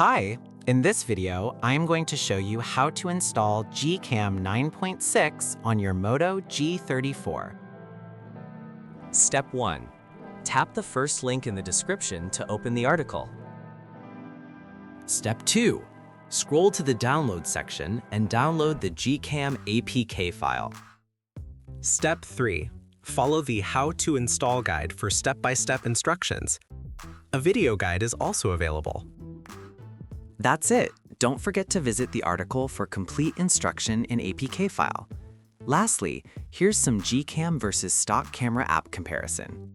Hi! In this video, I am going to show you how to install GCam 9.6 on your Moto G34. Step 1. Tap the first link in the description to open the article. Step 2. Scroll to the download section and download the GCam APK file. Step 3. Follow the How to Install guide for step-by-step instructions. A video guide is also available. That's it. Don't forget to visit the article for complete instruction in APK file. Lastly, here's some GCam versus stock camera app comparison.